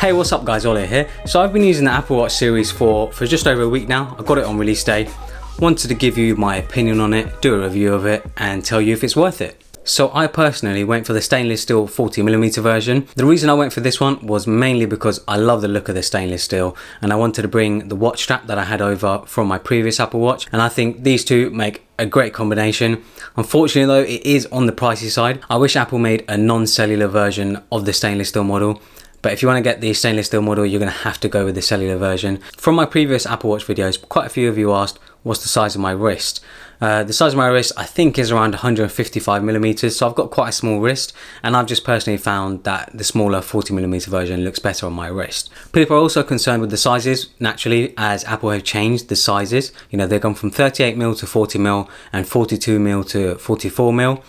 Hey, what's up guys, Ollie here. So I've been using the Apple Watch Series 4 for just over a week now. I got it on release day. Wanted to give you my opinion on it, do a review of it and tell you if it's worth it. So I personally went for the stainless steel 40mm version. The reason I went for this one was mainly because I love the look of the stainless steel and I wanted to bring the watch strap that I had over from my previous Apple Watch, and I think these two make a great combination. Unfortunately though, it is on the pricey side. I wish Apple made a non-cellular version of the stainless steel model. But if you want to get the stainless steel model, you're going to have to go with the cellular version. From my previous Apple Watch videos, quite a few of you asked what's the size of my wrist. The size of my wrist I think is around 155mm, so I've got quite a small wrist, and I've just personally found that the smaller 40mm version looks better on my wrist. People are also concerned with the sizes, naturally, as Apple have changed the sizes. You know, they've gone from 38mm to 40mm and 42mm to 44mm.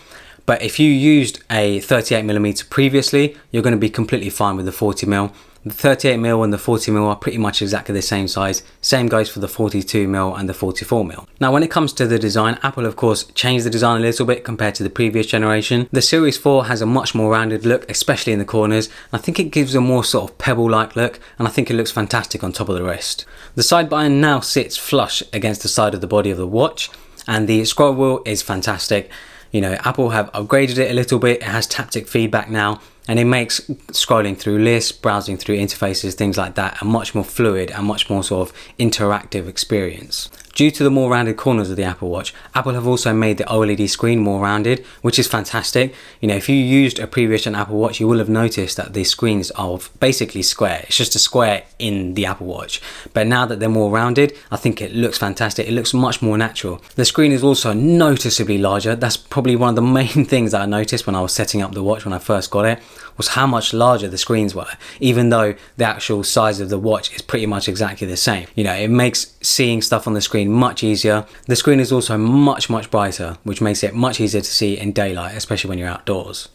But if you used a 38mm previously, you're going to be completely fine with the 40mm. The 38mm and the 40mm are pretty much exactly the same size. Same goes for the 42mm and the 44mm. Now when it comes to the design, Apple of course changed the design a little bit compared to the previous generation. The Series 4 has a much more rounded look, especially in the corners. I think it gives a more sort of pebble-like look, and I think it looks fantastic on top of the wrist. The side button now sits flush against the side of the body of the watch, and the scroll wheel is fantastic. You know, Apple have upgraded it a little bit. It has taptic feedback now, and it makes scrolling through lists, browsing through interfaces, things like that, a much more fluid and much more sort of interactive experience. Due to the more rounded corners of the Apple Watch, Apple have also made the OLED screen more rounded, which is fantastic. You know, if you used a previous gen Apple Watch, you will have noticed that the screens are basically square. It's just a square in the Apple Watch. But now that they're more rounded, I think it looks fantastic. It looks much more natural. The screen is also noticeably larger. That's probably one of the main things that I noticed when I was setting up the watch when I first got it, was how much larger the screens were, even though the actual size of the watch is pretty much exactly the same. You know, it makes seeing stuff on the screen much easier. The screen is also much brighter, which makes it much easier to see in daylight, especially when you're outdoors.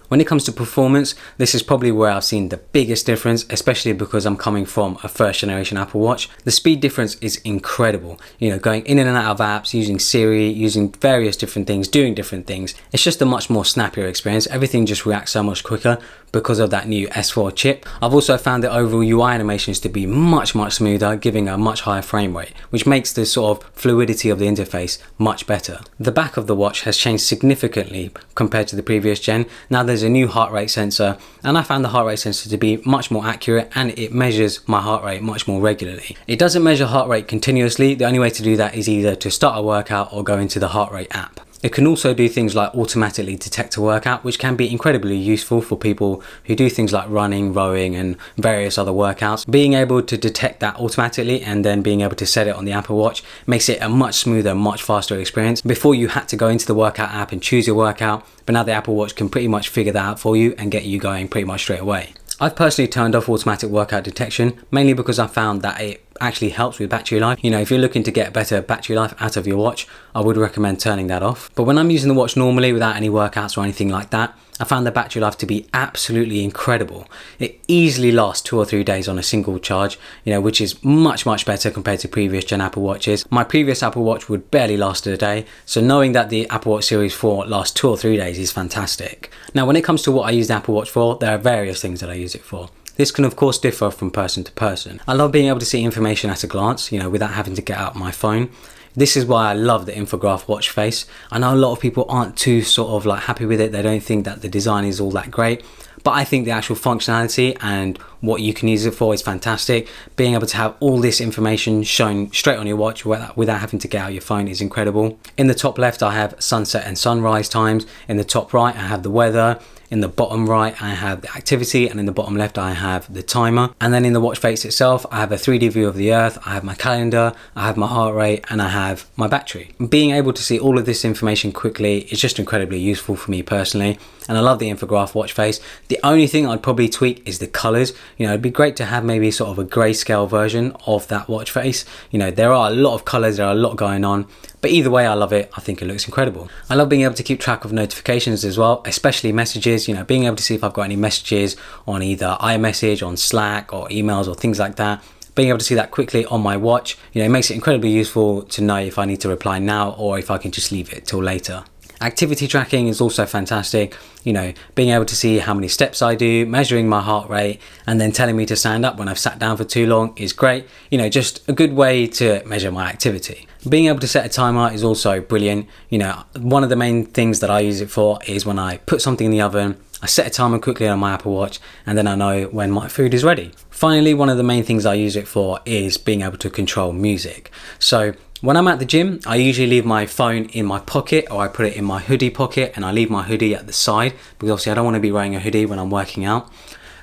When it comes to performance, this is probably where I've seen the biggest difference, especially because I'm coming from a first generation Apple Watch. The speed difference is incredible. You know, going in and out of apps, using Siri, using various different things, doing different things. It's just a much more snappier experience. Everything just reacts so much quicker because of that new S4 chip. I've also found the overall UI animations to be much smoother, giving a much higher frame rate, which makes the sort of fluidity of the interface much better. The back of the watch has changed significantly compared to the previous gen. Now there's a new heart rate sensor, and I found the heart rate sensor to be much more accurate, and it measures my heart rate much more regularly. It doesn't measure heart rate continuously. The only way to do that is either to start a workout or go into the heart rate app. It can also do things like automatically detect a workout, which can be incredibly useful for people who do things like running, rowing and various other workouts. Being able to detect that automatically and then being able to set it on the Apple Watch makes it a much smoother, much faster experience. Before you had to go into the workout app and choose your workout, but now the Apple Watch can pretty much figure that out for you and get you going pretty much straight away. I've personally turned off automatic workout detection, mainly because I found that it actually helps with battery life. You know, if you're looking to get better battery life out of your watch, I would recommend turning that off. But when I'm using the watch normally without any workouts or anything like that, I found the battery life to be absolutely incredible. It easily lasts 2 or 3 days on a single charge, you know, which is much better compared to previous gen Apple Watches. My previous Apple Watch would barely last a day, so knowing that the Apple Watch Series 4 lasts 2 or 3 days is fantastic. Now when it comes to what I use the Apple Watch for, there are various things that I use it for. This can of course differ from person to person. I love being able to see information at a glance, you know, without having to get out my phone. This is why I love the infograph watch face. I know a lot of people aren't too sort of like happy with it. They don't think that the design is all that great. But I think the actual functionality and what you can use it for is fantastic. Being able to have all this information shown straight on your watch without having to get out your phone is incredible. In the top left, I have sunset and sunrise times. In the top right, I have the weather. In the bottom right, I have the activity, and in the bottom left, I have the timer. And then in the watch face itself, I have a 3D view of the earth, I have my calendar, I have my heart rate, and I have my battery. Being able to see all of this information quickly is just incredibly useful for me personally. And I love the infograph watch face. The only thing I'd probably tweak is the colors. You know, it'd be great to have maybe sort of a grayscale version of that watch face. You know, there are a lot of colors, there are a lot going on. But either way, I love it. I think it looks incredible. I love being able to keep track of notifications as well, especially messages, you know, being able to see if I've got any messages on either iMessage, on Slack or emails or things like that. Being able to see that quickly on my watch, you know, it makes it incredibly useful to know if I need to reply now or if I can just leave it till later. Activity tracking is also fantastic. You know, being able to see how many steps I do, measuring my heart rate, and then telling me to stand up when I've sat down for too long is great. You know, just a good way to measure my activity. Being able to set a timer is also brilliant. You know, one of the main things that I use it for is when I put something in the oven, I set a timer quickly on my Apple Watch, and then I know when my food is ready. Finally, one of the main things I use it for is being able to control music. So when I'm at the gym, I usually leave my phone in my pocket, or I put it in my hoodie pocket, and I leave my hoodie at the side because obviously I don't want to be wearing a hoodie when I'm working out.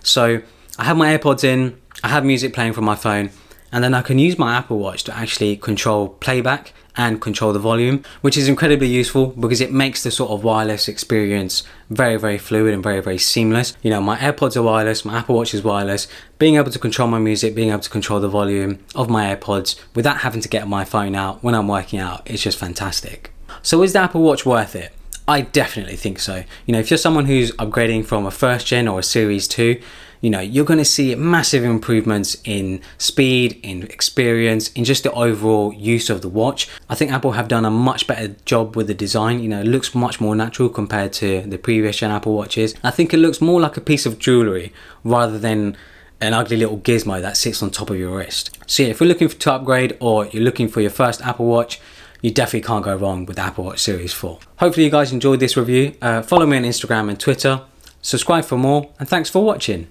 So I have my AirPods in, I have music playing from my phone, and then I can use my Apple Watch to actually control playback and control the volume, which is incredibly useful because it makes the sort of wireless experience very, very fluid and very, very seamless. You know, my AirPods are wireless, my Apple Watch is wireless. Being able to control my music, being able to control the volume of my AirPods without having to get my phone out when I'm working out, it's just fantastic. So is the Apple Watch worth it? I definitely think so. You know, if you're someone who's upgrading from a first gen or a Series 2, you know, you're going to see massive improvements in speed, in experience, in just the overall use of the watch. I think Apple have done a much better job with the design. You know, it looks much more natural compared to the previous gen Apple Watches. I think it looks more like a piece of jewelry rather than an ugly little gizmo that sits on top of your wrist. So yeah, if you're looking to upgrade or you're looking for your first Apple Watch, you definitely can't go wrong with the Apple Watch Series 4. Hopefully you guys enjoyed this review. Follow me on Instagram and Twitter. Subscribe for more, and thanks for watching.